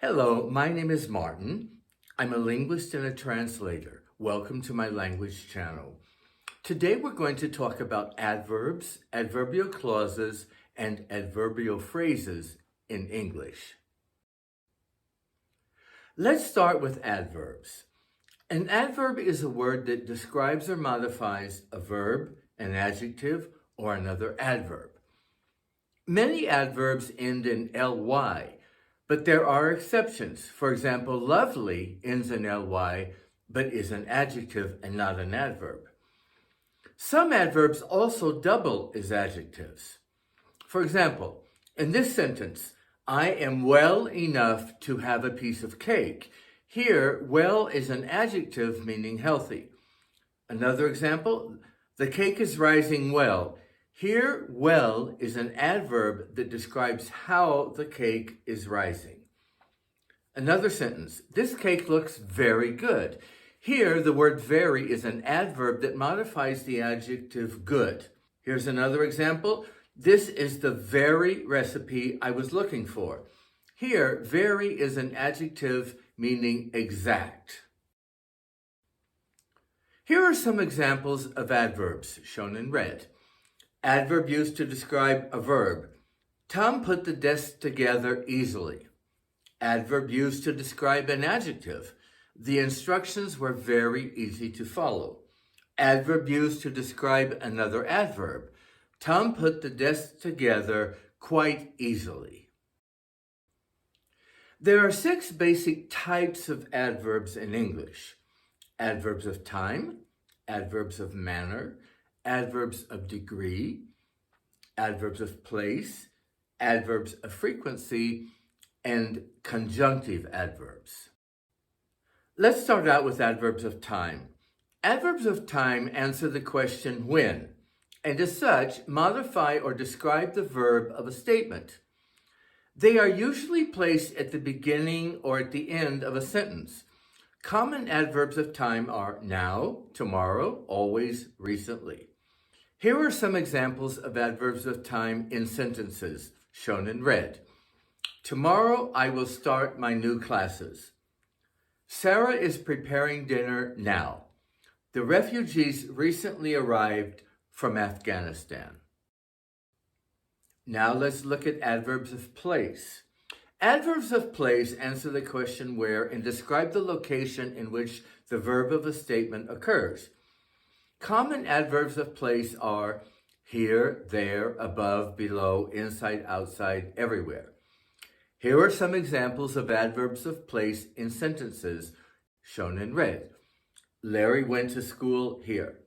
Hello, my name is Martin. I'm a linguist and a translator. Welcome to my language channel. Today we're going to talk about adverbs, adverbial clauses, and adverbial phrases in English. Let's start with adverbs. An adverb is a word that describes or modifies a verb, an adjective, or another adverb. Many adverbs end in ly, but there are exceptions. For example, lovely ends in ly, but is an adjective and not an adverb. Some adverbs also double as adjectives. For example, in this sentence, I am well enough to have a piece of cake. Here, well is an adjective meaning healthy. Another example, the cake is rising well. Here, well is an adverb that describes how the cake is rising. Another sentence, this cake looks very good. Here, the word very is an adverb that modifies the adjective good. Here's another example. This is the very recipe I was looking for. Here, very is an adjective meaning exact. Here are some examples of adverbs shown in red. Adverb used to describe a verb. Tom put the desk together easily. Adverb used to describe an adjective. The instructions were very easy to follow. Adverb used to describe another adverb. Tom put the desk together quite easily. There are 6 basic types of adverbs in English. Adverbs of time, adverbs of manner, adverbs of degree, adverbs of place, adverbs of frequency, and conjunctive adverbs. Let's start out with adverbs of time. Adverbs of time answer the question when, and as such, modify or describe the verb of a statement. They are usually placed at the beginning or at the end of a sentence. Common adverbs of time are now, tomorrow, always, recently. Here are some examples of adverbs of time in sentences, shown in red. Tomorrow I will start my new classes. Sarah is preparing dinner now. The refugees recently arrived from Afghanistan. Now let's look at adverbs of place. Adverbs of place answer the question where and describe the location in which the verb of a statement occurs. Common adverbs of place are here, there, above, below, inside, outside, everywhere. Here are some examples of adverbs of place in sentences, shown in red. Larry went to school here.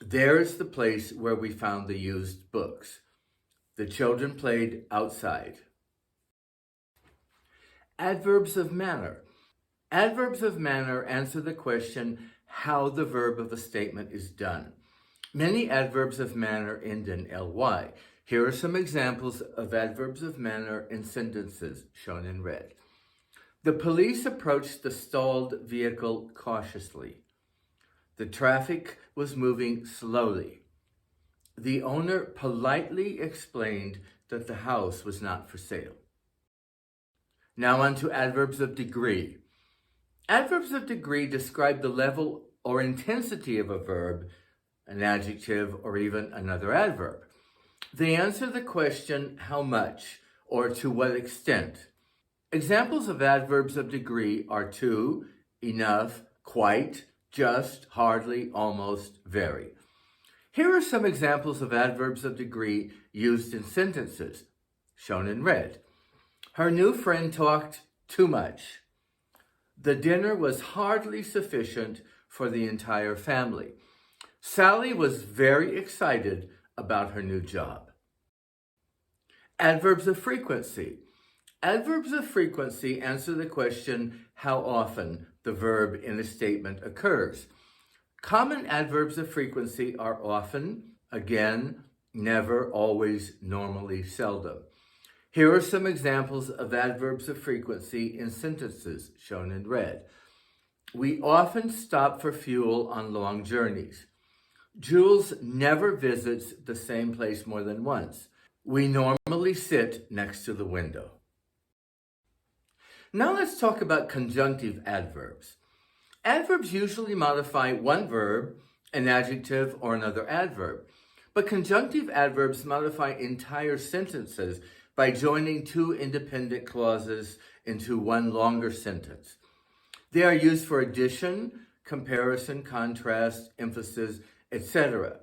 There is the place where we found the used books. The children played outside. Adverbs of manner. Adverbs of manner answer the question how the verb of a statement is done. Many adverbs of manner end in ly. Here are some examples of adverbs of manner in sentences, shown in red. The police approached the stalled vehicle cautiously. The traffic was moving slowly. The owner politely explained that the house was not for sale. Now on to adverbs of degree. Adverbs of degree describe the level or intensity of a verb, an adjective, or even another adverb. They answer the question how much or to what extent. Examples of adverbs of degree are to, enough, quite, just, hardly, almost, very. Here are some examples of adverbs of degree used in sentences, shown in red. Her new friend talked too much. The dinner was hardly sufficient for the entire family. Sally was very excited about her new job. Adverbs of frequency. Adverbs of frequency answer the question how often the verb in a statement occurs. Common adverbs of frequency are often, again, never, always, normally, seldom. Here are some examples of adverbs of frequency in sentences, shown in red. We often stop for fuel on long journeys. Jules never visits the same place more than once. We normally sit next to the window. Now let's talk about conjunctive adverbs. Adverbs usually modify one verb, an adjective, or another adverb. But conjunctive adverbs modify entire sentences by joining two independent clauses into one longer sentence. They are used for addition, comparison, contrast, emphasis, etc.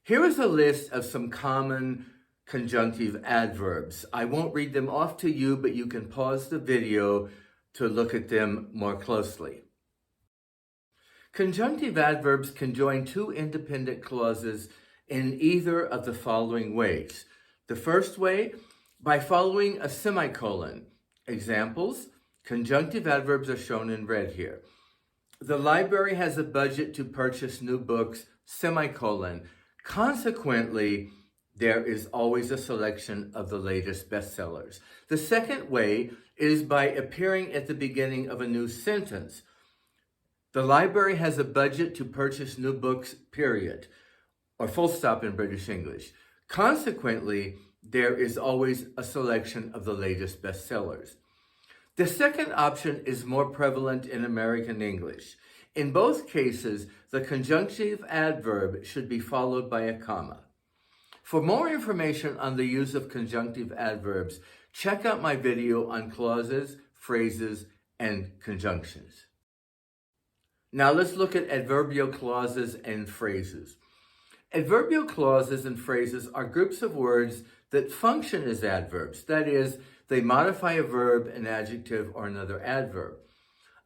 Here is a list of some common conjunctive adverbs. I won't read them off to you, but you can pause the video to look at them more closely. Conjunctive adverbs can join two independent clauses in either of the following ways. The first way, by following a semicolon. Examples, conjunctive adverbs are shown in red here. The library has a budget to purchase new books, semicolon. Consequently, there is always a selection of the latest bestsellers. The second way is by appearing at the beginning of a new sentence. The library has a budget to purchase new books, period, or full stop in British English. Consequently, there is always a selection of the latest bestsellers. The second option is more prevalent in American English. In both cases, the conjunctive adverb should be followed by a comma. For more information on the use of conjunctive adverbs, check out my video on clauses, phrases, and conjunctions. Now let's look at adverbial clauses and phrases. Adverbial clauses and phrases are groups of words that function as adverbs. That is, they modify a verb, an adjective, or another adverb.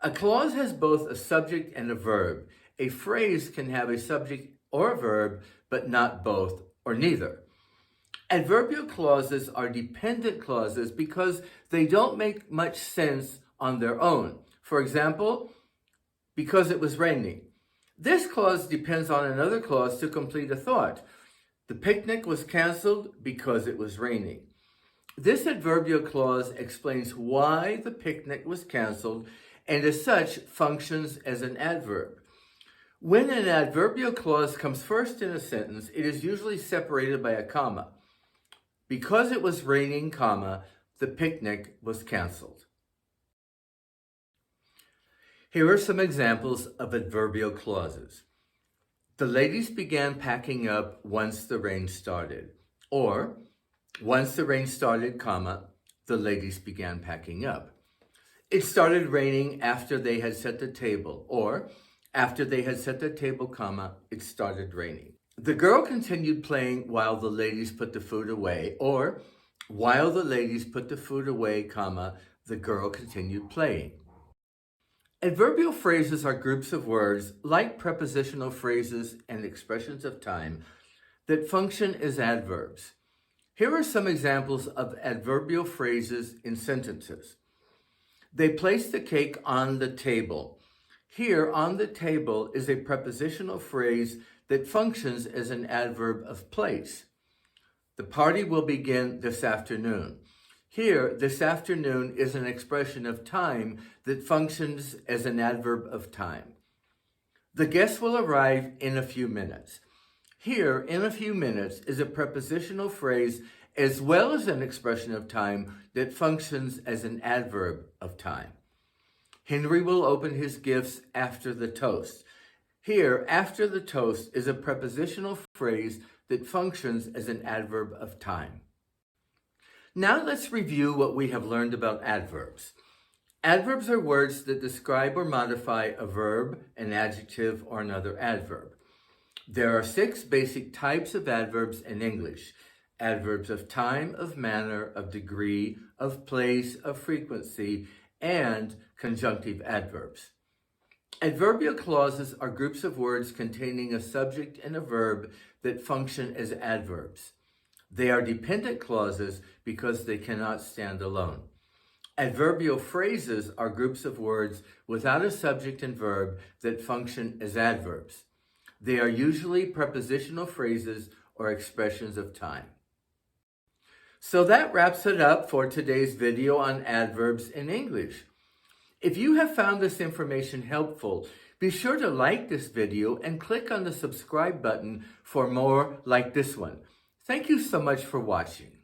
A clause has both a subject and a verb. A phrase can have a subject or a verb, but not both or neither. Adverbial clauses are dependent clauses because they don't make much sense on their own. For example, because it was raining. This clause depends on another clause to complete a thought. The picnic was canceled because it was raining. This adverbial clause explains why the picnic was canceled and as such functions as an adverb. When an adverbial clause comes first in a sentence, it is usually separated by a comma. Because it was raining, comma, the picnic was canceled. Here are some examples of adverbial clauses. The ladies began packing up once the rain started. Or, once the rain started, comma, the ladies began packing up. It started raining after they had set the table. Or, after they had set the table, comma, it started raining. The girl continued playing while the ladies put the food away. Or, while the ladies put the food away, comma, the girl continued playing. Adverbial phrases are groups of words, like prepositional phrases and expressions of time, that function as adverbs. Here are some examples of adverbial phrases in sentences. They placed the cake on the table. Here, on the table is a prepositional phrase that functions as an adverb of place. The party will begin this afternoon. Here, this afternoon is an expression of time that functions as an adverb of time. The guests will arrive in a few minutes. Here, in a few minutes, is a prepositional phrase as well as an expression of time that functions as an adverb of time. Henry will open his gifts after the toast. Here, after the toast is a prepositional phrase that functions as an adverb of time. Now let's review what we have learned about adverbs. Adverbs are words that describe or modify a verb, an adjective, or another adverb. There are 6 basic types of adverbs in English. Adverbs of time, of manner, of degree, of place, of frequency, and conjunctive adverbs. Adverbial clauses are groups of words containing a subject and a verb that function as adverbs. They are dependent clauses because they cannot stand alone. Adverbial phrases are groups of words without a subject and verb that function as adverbs. They are usually prepositional phrases or expressions of time. So that wraps it up for today's video on adverbs in English. If you have found this information helpful, be sure to like this video and click on the subscribe button for more like this one. Thank you so much for watching.